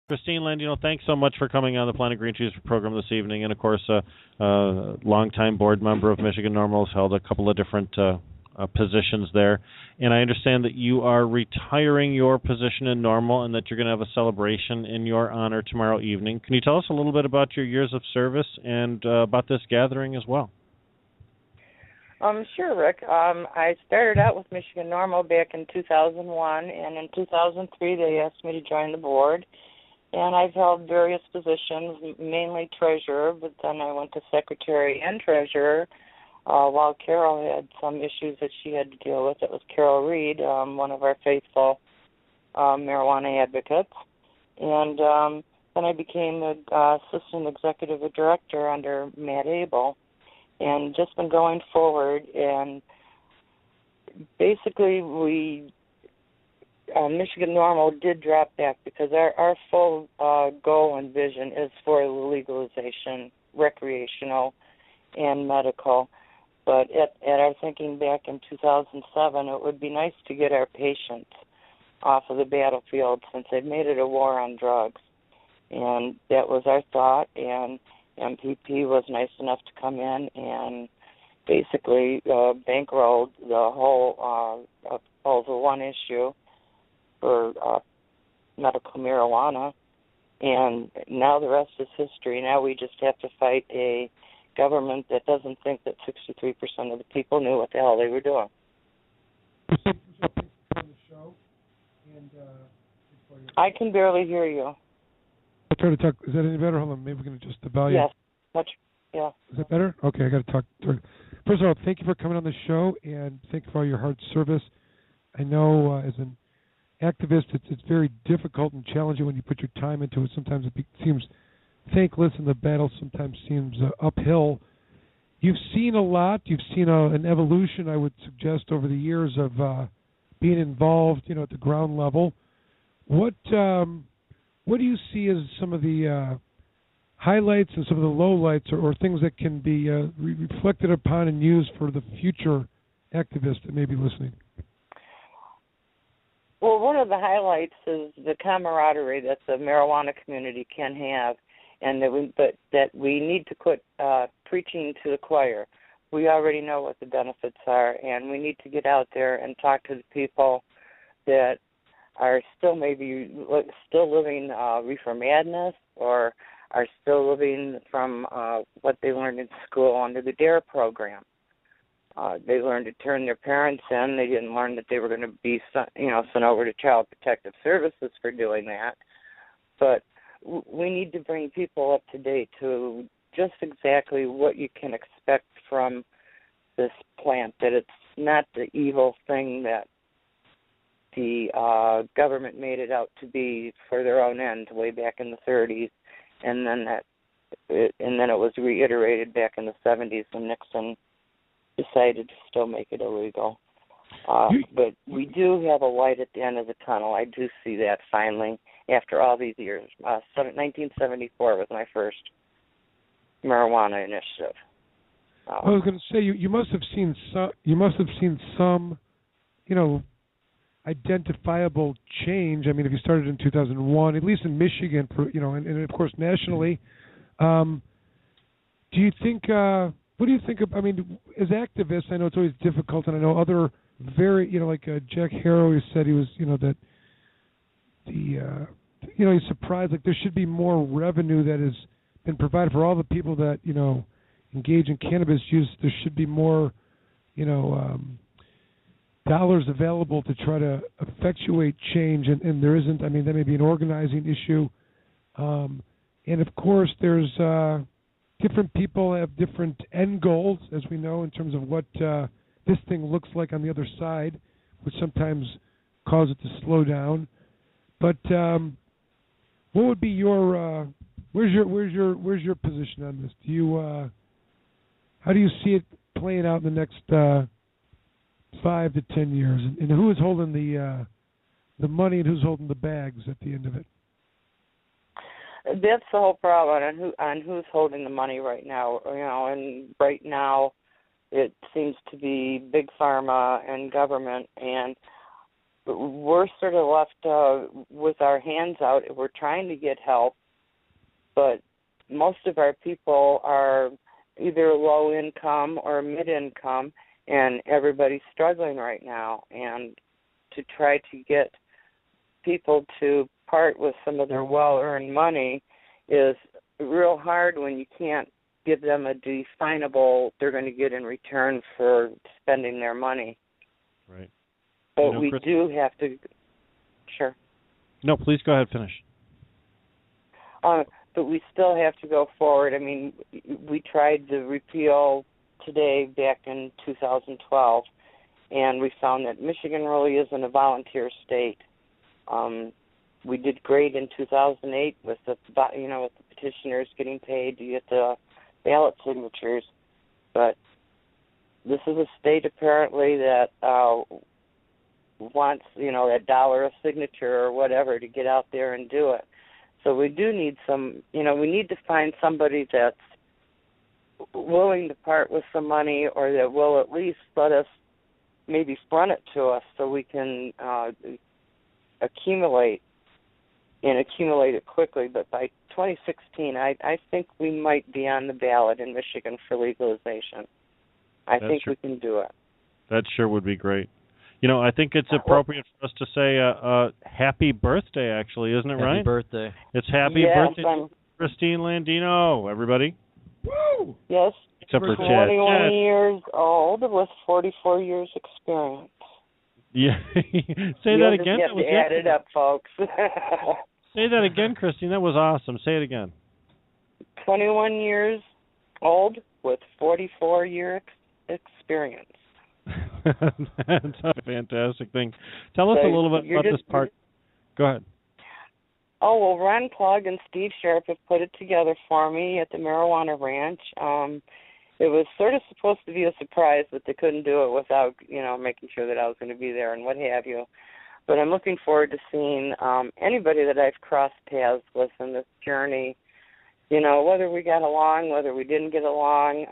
Christine Landino, thanks so much for coming on the Planet Green Cheese program this evening. And, of course, longtime board member of Michigan Normal, has held a couple of different positions there. And I understand that you are retiring your position in Normal and that you're going to have a celebration in your honor tomorrow evening. Can you tell us a little bit about your years of service and about this gathering as well? Sure, Rick. I started out with Michigan Normal back in 2001, and in 2003 they asked me to join the board. And I've held various positions, mainly treasurer, but then I went to secretary and treasurer while Carol had some issues that she had to deal with. It was Carol Reed, one of our faithful marijuana advocates. And then I became the assistant executive director under Matt Abel, and just been going forward. And basically Michigan Normal did drop back because our full goal and vision is for legalization, recreational and medical. But at our thinking back in 2007, it would be nice to get our patients off of the battlefield since they've made it a war on drugs. And that was our thought, and MPP was nice enough to come in and basically bankrolled the whole Proposal 1 issue for medical marijuana, and now the rest is history. Now we just have to fight a government that doesn't think that 63% of the people knew what the hell they were doing. I can barely hear you. I'll try to talk. Is that any better? Hold on. Maybe we're going to just evaluate. Yes. Much. Yeah. Is that better? Okay, I got to talk. First of all, thank you for coming on the show, and thank you for all your hard service. I know as an activist, it's very difficult and challenging when you put your time into it. Sometimes it seems thankless, and the battle sometimes seems uphill. You've seen a lot. You've seen an evolution, I would suggest, over the years of being involved, at the ground level. What do you see as some of the highlights and some of the lowlights, or things that can be reflected upon and used for the future activists that may be listening? Well, one of the highlights is the camaraderie that the marijuana community can have, and that we need to quit preaching to the choir. We already know what the benefits are, and we need to get out there and talk to the people that are still still living reefer madness, or are still living from what they learned in school under the DARE program. They learned to turn their parents in. They didn't learn that they were going to be sent over to Child Protective Services for doing that. But we need to bring people up to date to just exactly what you can expect from this plant, that it's not the evil thing that the government made it out to be for their own end way back in the 30s, and then it was reiterated back in the 70s when Nixon decided to still make it illegal. But we do have a light at the end of the tunnel. I do see that finally after all these years. 1974 was my first marijuana initiative. I was going to say you must have seen some, identifiable change. I mean, if you started in 2001, at least in Michigan, and of course nationally, do you think? What do you think of? I mean, as activists, I know it's always difficult, and I know other very, like Jack Harrow, who said he was, that he's surprised. Like there should be more revenue that has been provided for all the people that engage in cannabis use. There should be more, dollars available to try to effectuate change, and there isn't. I mean, that may be an organizing issue, and of course, there's different people have different end goals, as we know, in terms of what this thing looks like on the other side, which sometimes cause it to slow down. But what would be your where's your position on this? Do you how do you see it playing out in the next 5 to 10 years, and who is holding the money and who's holding the bags at the end of it? That's the whole problem, and who's holding the money right now. And right now, it seems to be big pharma and government. And we're sort of left with our hands out. We're trying to get help, but most of our people are either low income or mid income, and everybody's struggling right now. And to try to get people to part with some of their well-earned money is real hard when you can't give them a definable they're going to get in return for spending their money. Right. But we do have to. Sure. No, please go ahead. Finish. But we still have to go forward. I mean, we tried the repeal today back in 2012, and we found that Michigan really isn't a volunteer state. We did great in 2008 with the with the petitioners getting paid to get the ballot signatures, but this is a state apparently that wants that dollar a signature or whatever to get out there and do it. So we do need some, we need to find somebody that's willing to part with some money, or that will at least let us maybe front it to us so we can accumulate it quickly. But by 2016, I think we might be on the ballot in Michigan for legalization. I think we can do it. That sure would be great. I think it's appropriate for us to say happy birthday, actually, isn't it right? Happy birthday. It's happy birthday to Christine Landino, everybody. Woo! Yes. Except for 21 years old with 44 years experience. Yeah. Say that again. You have to add it up, folks. Say that again, Christine. That was awesome. Say it again. 21 years old with 44-year experience. That's a fantastic thing. Tell us a little bit about this part. Go ahead. Oh, well, Ron Plug and Steve Sharp have put it together for me at the Marijuana Ranch. It was sort of supposed to be a surprise, but they couldn't do it without, making sure that I was going to be there and what have you. But I'm looking forward to seeing anybody that I've crossed paths with in this journey, whether we got along, whether we didn't get along.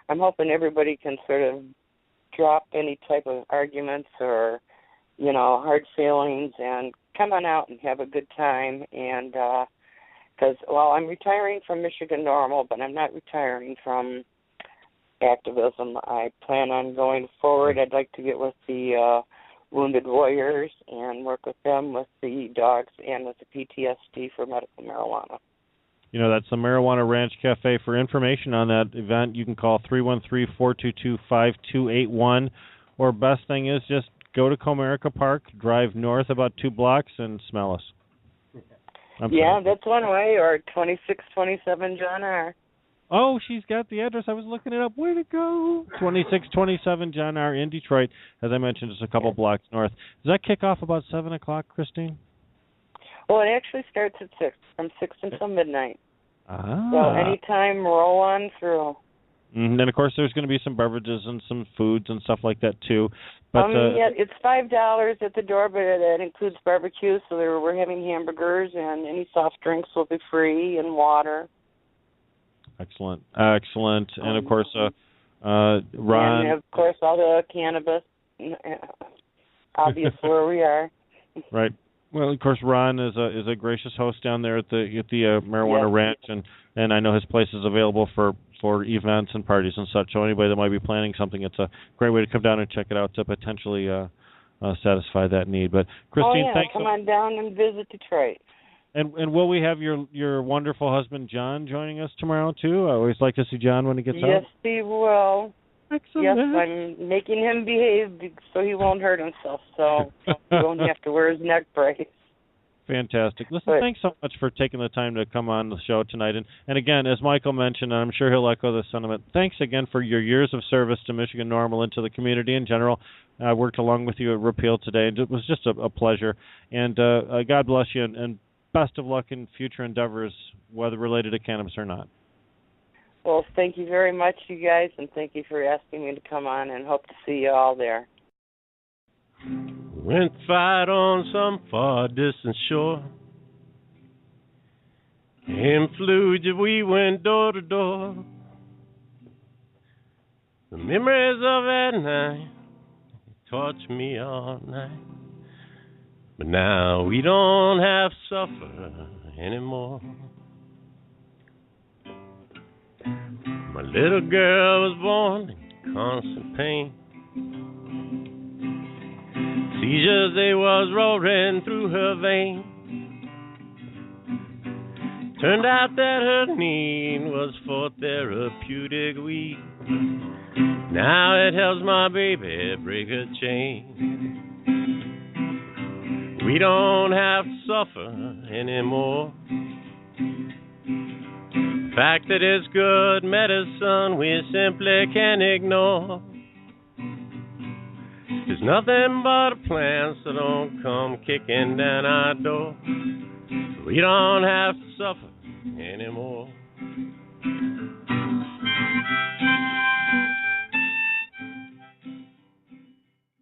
I'm hoping everybody can sort of drop any type of arguments or, hard feelings and come on out and have a good time. And because, I'm retiring from Michigan Normal, but I'm not retiring from activism. I plan on going forward. I'd like to get with the Wounded Warriors and work with them with the dogs and with the PTSD for medical marijuana. That's the Marijuana Ranch Cafe. For information on that event, you can call 313-422-5281, or best thing is just go to Comerica Park, drive north about 2 blocks, and smell us. That's one way, or 2627 John R. Oh, she's got the address. I was looking it up. Way to go. 2627 John R. in Detroit. As I mentioned, just a couple blocks north. Does that kick off about 7 o'clock, Christine? Well, it actually starts at 6, from 6 until midnight. Ah. So anytime, roll on through. And then, of course, there's going to be some beverages and some foods and stuff like that, too. But it's $5 at the door, but it includes barbecue, so we're having hamburgers, and any soft drinks will be free, and water. Excellent. And, of course, Ron... And, of course, all the cannabis, obvious where we are. Right. Well, of course, Ron is a gracious host down there at the Marijuana Ranch, and I know his place is available for events and parties and such. So anybody that might be planning something, it's a great way to come down and check it out to potentially satisfy that need. But Christine, thanks. Come on down and visit Detroit. And will we have your wonderful husband John joining us tomorrow too? I always like to see John when he gets out. Yes, he will. Excellent. Yes, I'm making him behave so he won't hurt himself, so he won't have to wear his neck brace. Fantastic. Listen, thanks so much for taking the time to come on the show tonight. And again, as Michael mentioned, and I'm sure he'll echo this sentiment, thanks again for your years of service to Michigan Normal and to the community in general. I worked along with you at Repeal today, and it was just a pleasure. And God bless you, and best of luck in future endeavors, whether related to cannabis or not. Well, thank you very much, you guys, and thank you for asking me to come on, and hope to see you all there. Went fight on some far distant shore. In Fallujah we went door to door. The memories of that night tortured me all night. But now we don't have to suffer anymore. My little girl was born in constant pain. Seizures, they was roaring through her veins. Turned out that her need was for therapeutic weed. Now it helps my baby break her chain. We don't have to suffer anymore. The fact that it's good medicine we simply can't ignore. There's nothing but a plan, so don't come kicking down our door. We don't have to suffer anymore.